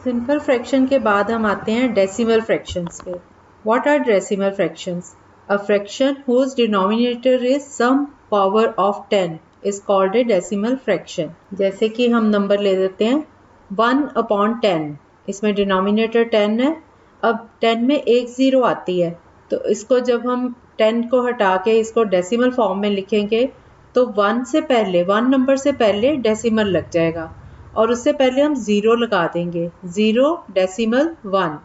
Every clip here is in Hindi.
सिंपल फ्रैक्शन के बाद हम आते हैं डेसिमल फ्रैक्शंस पे। What are decimal fractions? A fraction whose denominator is some power of 10 is called a decimal fraction. जैसे कि हम नंबर ले देते हैं 1/10, इसमें डिनोमिनेटर 10 है। अब 10 में एक ज़ीरो आती है, तो इसको जब हम 10 को हटा के इसको डेसिमल फॉर्म में लिखेंगे तो 1 नंबर से पहले डेसिमल लग जाएगा और उससे पहले हम ज़ीरो लगा देंगे, 0.1।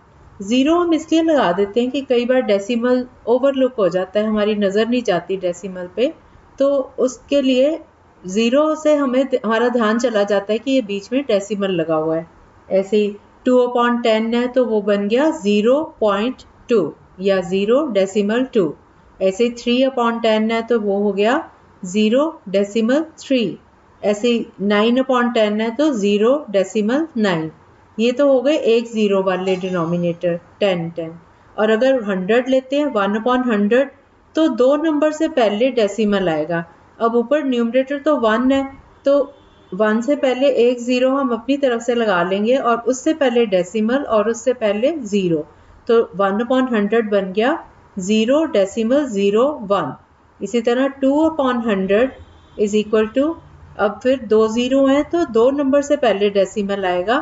ज़ीरो हम इसलिए लगा देते हैं कि कई बार डेसिमल ओवरलुक हो जाता है, हमारी नज़र नहीं जाती डेसिमल पे, तो उसके लिए ज़ीरो से हमारा ध्यान चला जाता है कि ये बीच में डेसिमल लगा हुआ है। ऐसे ही 2/10 है तो वो बन गया 0.2 या 0.2। ऐसे 3/10 है तो वो हो गया 0.3। ऐसे 9/10 है तो 0.9। ये तो हो गए एक ज़ीरो वाले डिनोमिनेटर 10। और अगर 100 लेते हैं 1/100 तो दो नंबर से पहले डेसिमल आएगा। अब ऊपर न्यूमरेटर तो 1 है, तो 1 से पहले एक ज़ीरो हम अपनी तरफ से लगा लेंगे और उससे पहले डेसिमल और उससे पहले ज़ीरो, तो 1/100 बन गया 0.01। इसी तरह 2/100 इज इक्वल टू, अब फिर दो ज़ीरो हैं तो दो नंबर से पहले डेसिमल आएगा,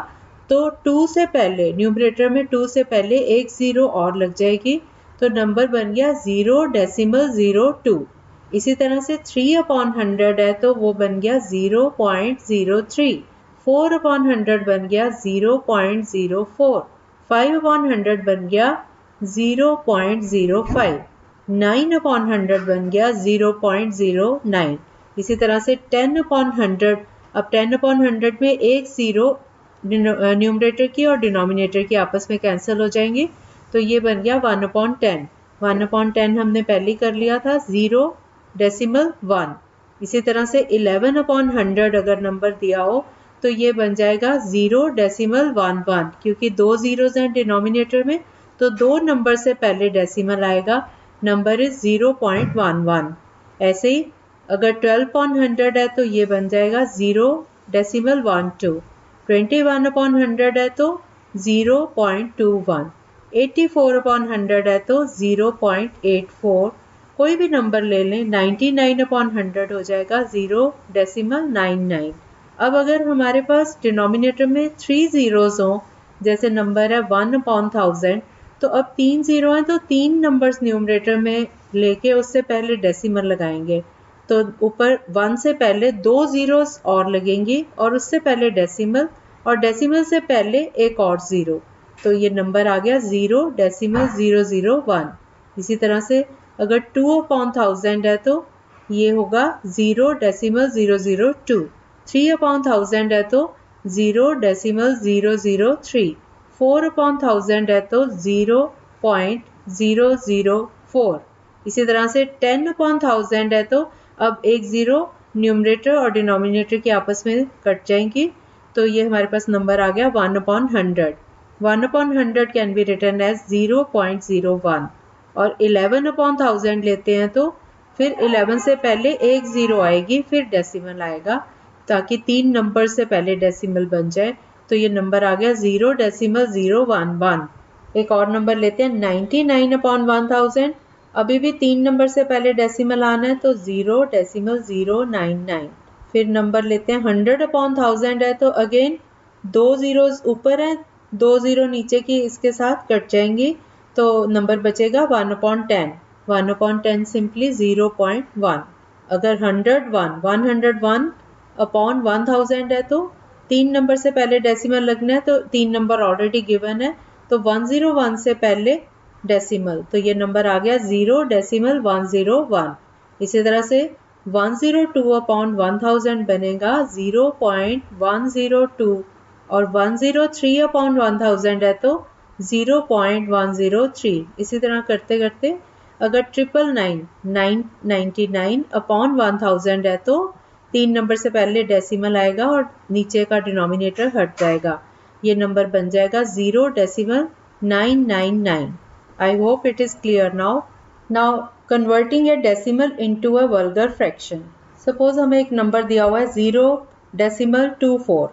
तो 2 से पहले न्यूमरेटर में 2 से पहले एक ज़ीरो और लग जाएगी, तो नंबर बन गया 0.02। इसी तरह से 3/100 है तो वो बन गया 0.03। 4/100 बन गया 0.04। 5/100 बन गया 0.05। 9/100 बन गया 0.09। इसी तरह से 10/100, अब 10/100 में एक ज़ीरो न्यूमरेटर की और डिनोमिनेटर की आपस में कैंसिल हो जाएंगी, तो ये बन गया 1/10। 1/10 हमने पहले कर लिया था 0.1। इसी तरह से 11/100 अगर नंबर दिया हो तो ये बन जाएगा 0.11, क्योंकि दो ज़ीरोज़ हैं डिनोमिनेटर में, तो दो नंबर से पहले डेसिमल आएगा, नंबर इज 0.11। ऐसे ही अगर 12/100 है तो ये बन जाएगा 0.12। 21/100 है तो 0.21। 84/100 है तो 0.84। कोई भी नंबर ले लें, 99/100 हो जाएगा 0.99। अब अगर हमारे पास डिनोमिनेटर में 3 ज़ीरोज़ हों, जैसे नंबर है 1/1000, तो अब 3 ज़ीरो हैं तो 3 नंबर्स न्यूमरेटर में लेके उससे पहले डेसिमल लगाएंगे, तो ऊपर 1 से पहले दो ज़ीरोज़ और लगेंगी और उससे पहले डेसिमल, और डेसिमल से पहले एक और ज़ीरो, तो ये नंबर आ गया 0.001। इसी तरह से अगर 2/1000 है तो ये होगा 0.002। 3/1000 है तो 0.003। 4/1000 है तो 0.004। इसी तरह से 10/1000 है तो अब एक ज़ीरो न्यूमरेटर और डिनोमिनेटर की आपस में कट जाएंगी, तो ये हमारे पास नंबर आ गया 1/100। 1/100 कैन बी रिटन एज 0.01। और 11/1000 लेते हैं तो फिर 11 से पहले एक ज़ीरो आएगी, फिर डेसिमल आएगा, ताकि 3 नंबर से पहले डेसिमल बन जाए, तो ये नंबर आ गया 0.011। एक और नंबर लेते हैं 99/1000। अभी भी 3 नंबर से पहले डेसिमल आना है, तो 0.099। फिर नंबर लेते हैं 100/1000 है तो अगेन दो ज़ीरोज़ ऊपर हैं, दो ज़ीरो नीचे की इसके साथ कट जाएंगी, तो नंबर बचेगा 1/10। 1/10 सिंपली 0.1। अगर 101/1000 है तो 3 नंबर से पहले डेसिमल लगना है, तो 3 नंबर ऑलरेडी गिवन है, तो 101 से पहले डेसिमल, तो ये नंबर आ गया 0.101। इसी तरह से 102/1000 बनेगा 0.102, और 103/1000 है तो 0.103। इसी तरह करते करते अगर 999/1000 है तो 3 नंबर से पहले डेसिमल आएगा और नीचे का डिनोमिनेटर हट जाएगा, ये नंबर बन जाएगा 0.999। I hope it is clear now. Now converting a decimal into a vulgar fraction. Suppose हमें एक नंबर दिया हुआ है 0.24,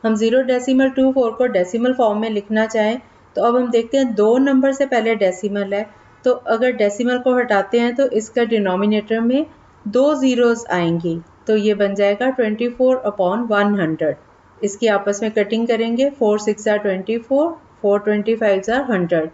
हम 0.24 को डेसिमल फॉर्म में लिखना चाहें तो अब हम देखते हैं 2 नंबर से पहले डेसिमल है, तो अगर डेसिमल को हटाते हैं तो इसका डिनोमिनेटर में 2 ज़ीरोज़ आएंगी, तो ये बन जाएगा 24/100। इसकी आपस में कटिंग करेंगे, 4 6 are 24, 4 25 are 100।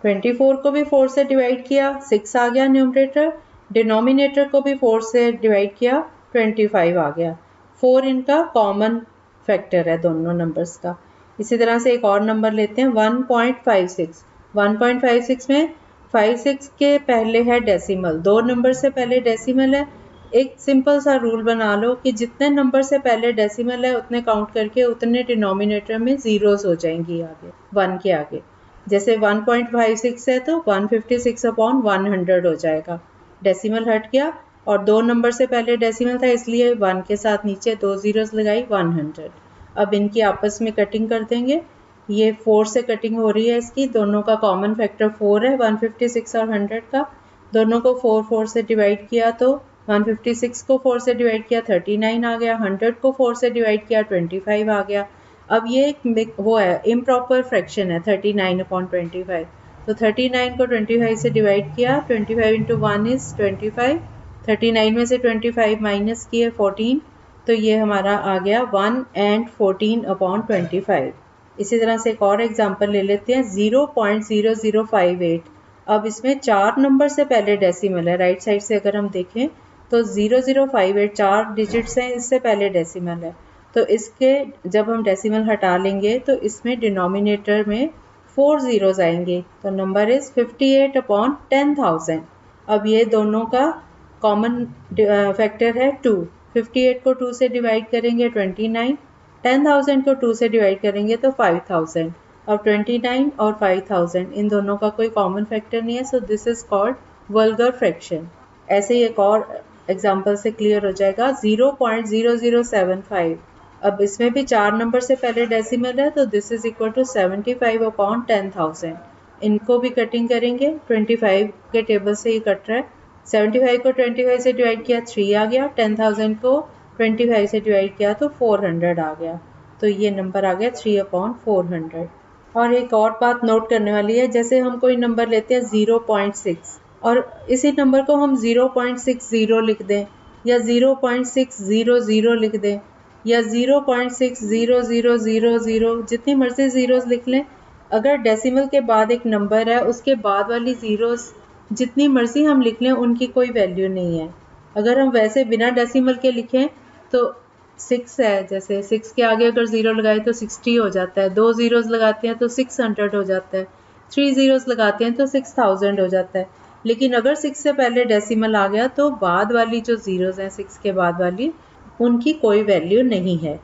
24 को भी 4 से डिवाइड किया, 6 आ गया न्यूमरेटर, डिनोमिनेटर को भी 4 से डिवाइड किया, 25 आ गया। 4 इनका कॉमन फैक्टर है दोनों नंबर्स का। इसी तरह से एक और नंबर लेते हैं 1.56। 1.56 में 56 के पहले है डेसिमल, 2 नंबर से पहले डेसिमल है। एक सिंपल सा रूल बना लो कि जितने नंबर से पहले डेसिमल है उतने काउंट करके उतने डिनोमिनेटर में ज़ीरोज़ हो जाएंगी आगे 1 के आगे। जैसे 1.56 है तो 156/100 हो जाएगा, डेसिमल हट गया और 2 नंबर से पहले डेसिमल था इसलिए 1 के साथ नीचे 2 ज़ीरोज़ लगाई, 100। अब इनकी आपस में कटिंग कर देंगे, ये 4 से कटिंग हो रही है इसकी, दोनों का कॉमन फैक्टर 4 है, 156 और 100 का। दोनों को 4 से डिवाइड किया तो 156 को 4 से डिवाइड किया 39 आ गया, 100 को 4 से डिवाइड किया 25 आ गया। अब ये एक वो है इम्प्रॉपर फ्रैक्शन है 39/25, तो 39 को 25 से डिवाइड किया, 25 इंटू 1 इज़ 25, 39 में से 25 माइनस किए 14, तो ये हमारा आ गया 1 and 14/25। इसी तरह से एक और एग्जांपल ले लेते हैं 0.0058। अब इसमें 4 नंबर से पहले डेसिमल है, राइट साइड से अगर हम देखें तो 0058 4 डिजिट्स हैं, इससे पहले डेसिमल है, तो इसके जब हम डेसिमल हटा लेंगे तो इसमें डिनोमिनेटर में 4 ज़ीरोज़ आएंगे, तो नंबर इज़ 58/10,000। अब ये दोनों का कॉमन फैक्टर है 2। 58 को 2 से डिवाइड करेंगे 29, 10,000 को 2 से डिवाइड करेंगे तो 5,000। अब 29 और 5,000 इन दोनों का कोई कॉमन फैक्टर नहीं है, so this is called vulgar fraction. ऐसे ही एक और एग्जाम्पल से क्लियर हो जाएगा 0.0075। अब इसमें भी 4 नंबर से पहले डेसिमल है, तो दिस इज इक्वल टू 75/10,000। इनको भी कटिंग करेंगे, 25 के टेबल से ही कट रहा है, 75 को 25 से डिवाइड किया 3 आ गया, 10,000 को 25 से डिवाइड किया तो 400 आ गया, तो ये नंबर आ गया 3/400। और एक और बात नोट करने वाली है, जैसे हम कोई नंबर लेते हैं 0.6 और इसी नंबर को हम 0.60 लिख दें या 0.600 लिख दें या 0.60000, जितनी मर्जी ज़ीरोज़ लिख लें, अगर डेसिमल के बाद एक नंबर है उसके बाद वाली ज़ीरोज़ जितनी मर्जी हम लिख लें उनकी कोई वैल्यू नहीं है। अगर हम वैसे बिना डेसिमल के लिखें तो 6 है, जैसे 6 के आगे अगर 0 लगाए तो 60 हो जाता है, 2 ज़ीरोज़ लगाते हैं तो 600 हो जाता है, 3 ज़ीरोज़ लगाते हैं तो 6000 हो जाता है। लेकिन अगर 6 से पहले डेसिमल आ गया तो बाद वाली जो ज़ीरोज़ हैं 6 के बाद वाली, उनकी कोई वैल्यू नहीं है।